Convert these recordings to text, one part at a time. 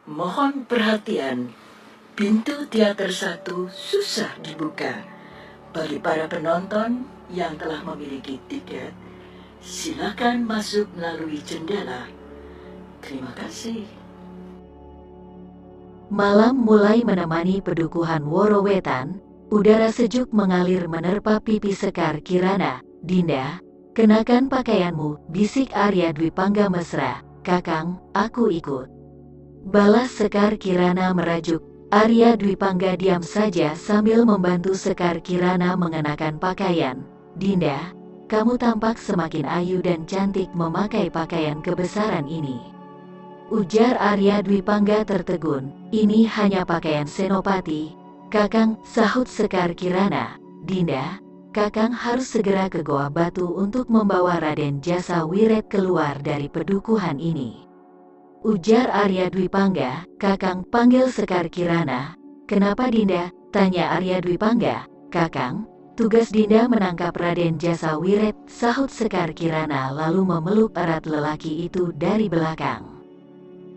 Mohon perhatian, pintu teater 1 susah dibuka. Bagi para penonton yang telah memiliki tiket, silakan masuk melalui jendela. Terima kasih. Malam mulai menemani pedukuhan Woro Wetan. Udara sejuk mengalir menerpa pipi Sekar Kirana. "Dinda, kenakan pakaianmu," bisik Arya Dwi Pangga mesra. "Kakang, aku ikut." Balas Sekar Kirana merajuk. Arya Dwi Pangga diam saja sambil membantu Sekar Kirana mengenakan pakaian. "Dinda, kamu tampak semakin ayu dan cantik memakai pakaian kebesaran ini," ujar Arya Dwi Pangga tertegun. "Ini hanya pakaian senopati, Kakang," sahut Sekar Kirana. "Dinda, Kakang harus segera ke Goa Batu untuk membawa Raden Jasawiret keluar dari pedukuhan ini," ujar Arya Dwi Pangga. "Kakang," panggil Sekar Kirana. "Kenapa Dinda?" tanya Arya Dwi Pangga. "Kakang, tugas Dinda menangkap Raden Jasawiret," sahut Sekar Kirana lalu memeluk erat lelaki itu dari belakang.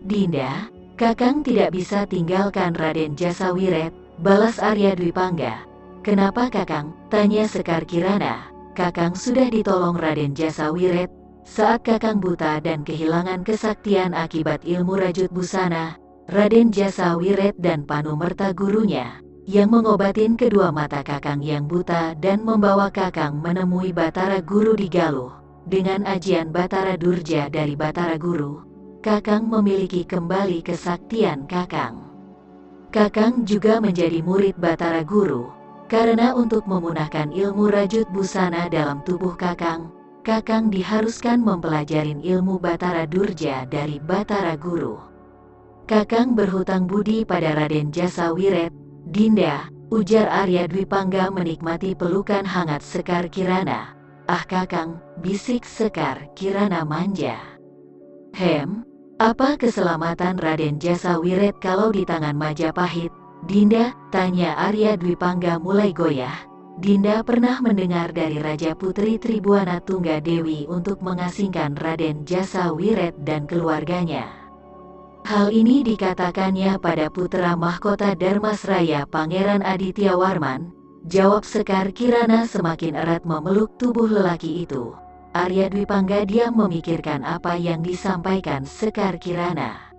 "Dinda, Kakang tidak bisa tinggalkan Raden Jasawiret," balas Arya Dwi Pangga. "Kenapa Kakang?" tanya Sekar Kirana. "Kakang sudah ditolong Raden Jasawiret saat Kakang buta dan kehilangan kesaktian akibat ilmu rajut busana. Raden Jasawiret dan Panumerta gurunya yang mengobatin kedua mata Kakang yang buta dan membawa Kakang menemui Batara Guru di Galuh. Dengan ajian Batara Durja dari Batara Guru, Kakang memiliki kembali kesaktian Kakang. Kakang juga menjadi murid Batara Guru, karena untuk memunahkan ilmu rajut busana dalam tubuh Kakang, Kakang diharuskan mempelajarin ilmu Batara Durja dari Batara Guru. Kakang berhutang budi pada Raden Jasawiret." "Dinda," ujar Arya Dwi Pangga menikmati pelukan hangat Sekar Kirana. "Ah Kakang," bisik Sekar Kirana manja. Apa keselamatan Raden Jasawiret kalau di tangan Majapahit, Dinda?" tanya Arya Dwi Pangga mulai goyah. "Dinda pernah mendengar dari Raja Putri Tribuana Tunggadewi untuk mengasingkan Raden Jasawiret dan keluarganya. Hal ini dikatakannya pada putra mahkota Darmasraya Pangeran Aditya Warman," jawab Sekar Kirana semakin erat memeluk tubuh lelaki itu. Arya Dwi Pangga diam memikirkan apa yang disampaikan Sekar Kirana.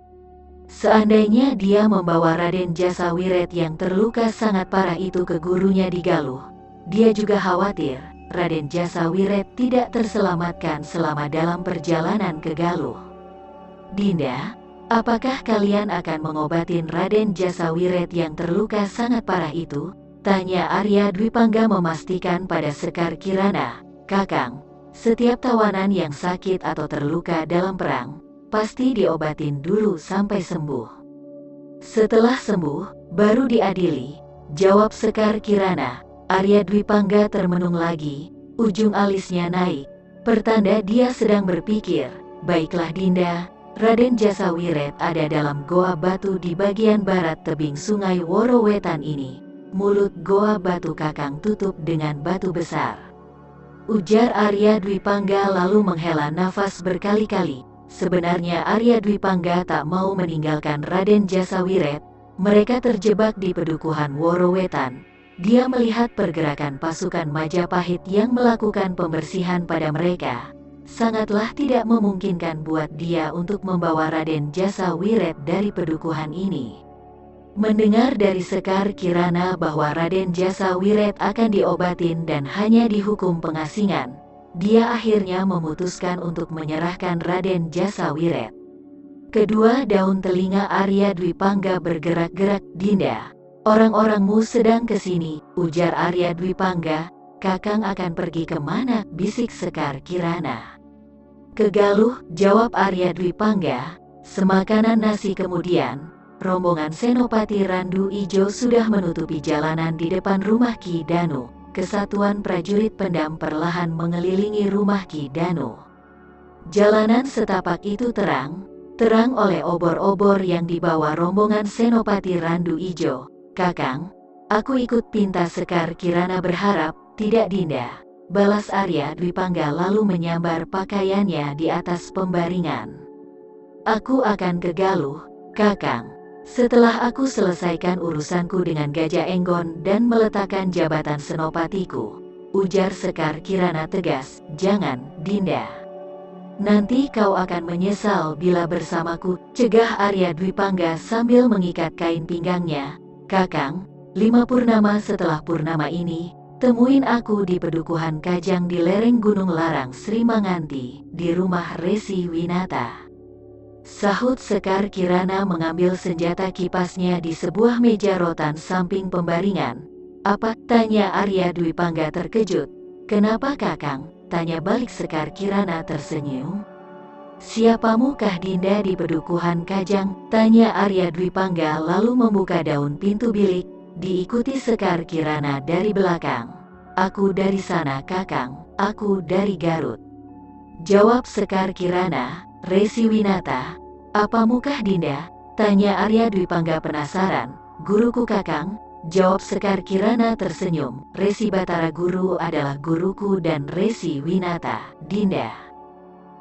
Seandainya dia membawa Raden Jasawiret yang terluka sangat parah itu ke gurunya di Galuh, dia juga khawatir Raden Jasawiret tidak terselamatkan selama dalam perjalanan ke Galuh. "Dinda, apakah kalian akan mengobatin Raden Jasawiret yang terluka sangat parah itu?" tanya Arya Dwi Pangga memastikan pada Sekar Kirana. "Kakang, setiap tawanan yang sakit atau terluka dalam perang, pasti diobatin dulu sampai sembuh. Setelah sembuh, baru diadili," jawab Sekar Kirana. Arya Dwi Pangga termenung lagi, ujung alisnya naik, pertanda dia sedang berpikir. "Baiklah Dinda, Raden Jasawiret ada dalam Goa Batu di bagian barat tebing sungai Woro Wetan ini. Mulut Goa Batu Kakang tutup dengan batu besar," ujar Arya Dwi Pangga lalu menghela nafas berkali-kali. Sebenarnya Arya Dwi Pangga tak mau meninggalkan Raden Jasawiret. Mereka terjebak di pedukuhan Woro Wetan. Dia melihat pergerakan pasukan Majapahit yang melakukan pembersihan pada mereka. Sangatlah tidak memungkinkan buat dia untuk membawa Raden Jasawiret dari pedukuhan ini. Mendengar dari Sekar Kirana bahwa Raden Jasawiret akan diobatin dan hanya dihukum pengasingan, dia akhirnya memutuskan untuk menyerahkan Raden Jasawiret. Kedua daun telinga Arya Dwi Pangga bergerak-gerak. "Dinda, orang-orangmu sedang kesini," ujar Arya Dwi Pangga. "Kakang akan pergi kemana?" bisik Sekar Kirana. "Ke Galuh," jawab Arya Dwi Pangga. Semakanan nasi kemudian, rombongan Senopati Randu Ijo sudah menutupi jalanan di depan rumah Ki Danu. Kesatuan prajurit pendam perlahan mengelilingi rumah Ki Danu. Jalanan setapak itu terang oleh obor-obor yang dibawa rombongan Senopati Randu Ijo. "Kakang, aku ikut," pinta Sekar Kirana berharap. "Tidak Dinda," balas Arya Dwi Pangga lalu menyambar pakaiannya di atas pembaringan. "Aku akan ke Galuh, Kakang." Setelah aku selesaikan urusanku dengan Gajah Enggon dan meletakkan jabatan senopatiku, ujar Sekar Kirana tegas, jangan, Dinda. Nanti kau akan menyesal bila bersamaku, cegah Arya Dwi Pangga sambil mengikat kain pinggangnya. Kakang, 5 purnama setelah purnama ini, temuin aku di Pedukuhan Kajang di lereng Gunung Larang Sri Manganti, di rumah Resi Winata. Sahut Sekar Kirana mengambil senjata kipasnya di sebuah meja rotan samping pembaringan. Apa? Tanya Arya Dwi Pangga terkejut. Kenapa kakang? Tanya balik Sekar Kirana tersenyum. Siapamukah Dinda di Pedukuhan Kajang? Tanya Arya Dwi Pangga lalu membuka daun pintu bilik, diikuti Sekar Kirana dari belakang. Aku dari sana kakang, aku dari Garut. Jawab Sekar Kirana. Resi Winata, apa mukah Dinda? Tanya Arya Dwi Pangga penasaran. Guruku kakang, jawab Sekar Kirana tersenyum. Resi Batara Guru adalah guruku dan Resi Winata, Dinda.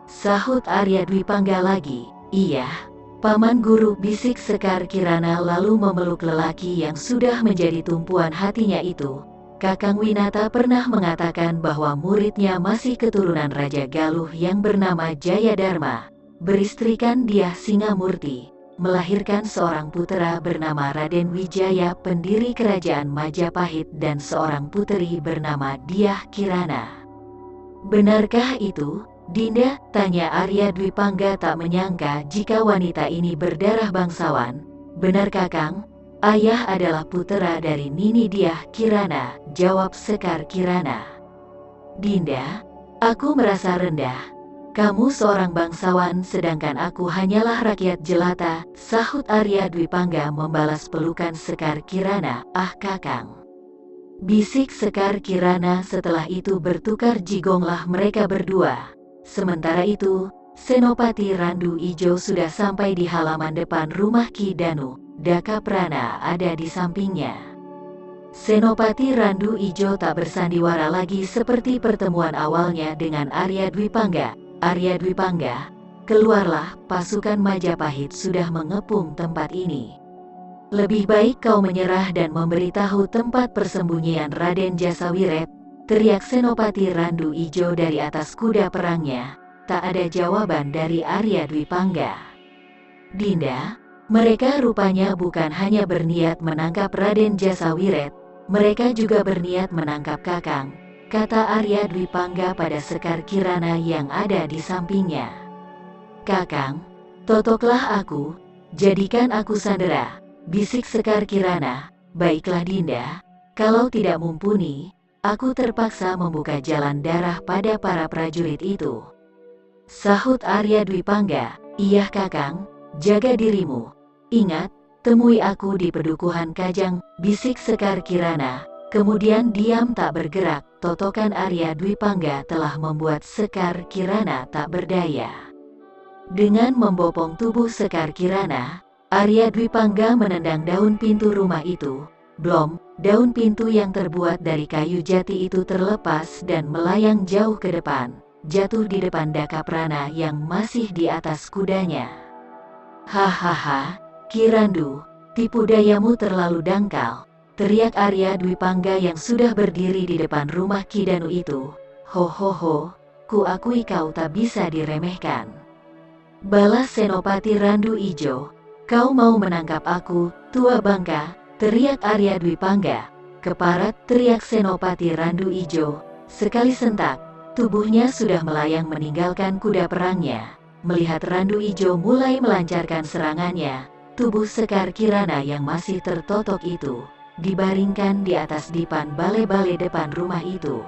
Sahut Arya Dwi Pangga lagi. Iya, Paman Guru, bisik Sekar Kirana lalu memeluk lelaki yang sudah menjadi tumpuan hatinya itu. Kakang Winata pernah mengatakan bahwa muridnya masih keturunan Raja Galuh yang bernama Jayadharma. Beristrikan dia Singamurti, melahirkan seorang putera bernama Raden Wijaya, pendiri kerajaan Majapahit, dan seorang puteri bernama Diah Kirana. Benarkah itu, Dinda? Tanya Arya Dwi Pangga tak menyangka jika wanita ini berdarah bangsawan. Benar kakang, ayah adalah putera dari Nini Diah Kirana, jawab Sekar Kirana. Dinda, aku merasa rendah. Kamu seorang bangsawan sedangkan aku hanyalah rakyat jelata, sahut Arya Dwi Pangga membalas pelukan Sekar Kirana. Ah kakang, bisik Sekar Kirana. Setelah itu bertukar jigonglah mereka berdua. Sementara itu, Senopati Randu Ijo sudah sampai di halaman depan rumah Ki Danu. Daka Prana ada di sampingnya. Senopati Randu Ijo tak bersandiwara lagi seperti pertemuan awalnya dengan Arya Dwi Pangga. Arya Dwi Pangga, keluarlah, pasukan Majapahit sudah mengepung tempat ini. Lebih baik kau menyerah dan memberitahu tempat persembunyian Raden Jasawiret, teriak Senopati Randu Ijo dari atas kuda perangnya. Tak ada jawaban dari Arya Dwi Pangga. Dinda, mereka rupanya bukan hanya berniat menangkap Raden Jasawiret, mereka juga berniat menangkap kakang, kata Arya Dwi Pangga pada Sekar Kirana yang ada di sampingnya. Kakang, totoklah aku, jadikan aku sandera, bisik Sekar Kirana. Baiklah Dinda, kalau tidak mumpuni, aku terpaksa membuka jalan darah pada para prajurit itu. Sahut Arya Dwi Pangga. Iya kakang, jaga dirimu. Ingat, temui aku di Pedukuhan Kajang, bisik Sekar Kirana. Kemudian diam tak bergerak. Totokan Arya Dwi Pangga telah membuat Sekar Kirana tak berdaya. Dengan membopong tubuh Sekar Kirana, Arya Dwi Pangga menendang daun pintu rumah itu. Blom, daun pintu yang terbuat dari kayu jati itu terlepas dan melayang jauh ke depan, jatuh di depan Daka Prana yang masih di atas kudanya. Hahaha, Ki Randu, tipu dayamu terlalu dangkal, teriak Arya Dwi Pangga yang sudah berdiri di depan rumah Ki Danu itu. Ho ho ho, ku akui kau tak bisa diremehkan. Balas Senopati Randu Ijo, kau mau menangkap aku, tua bangka, teriak Arya Dwi Pangga. Keparat, teriak Senopati Randu Ijo. Sekali sentak, tubuhnya sudah melayang meninggalkan kuda perangnya. Melihat Randu Ijo mulai melancarkan serangannya, tubuh Sekar Kirana yang masih tertotok itu dibaringkan di atas dipan bale-bale depan rumah itu.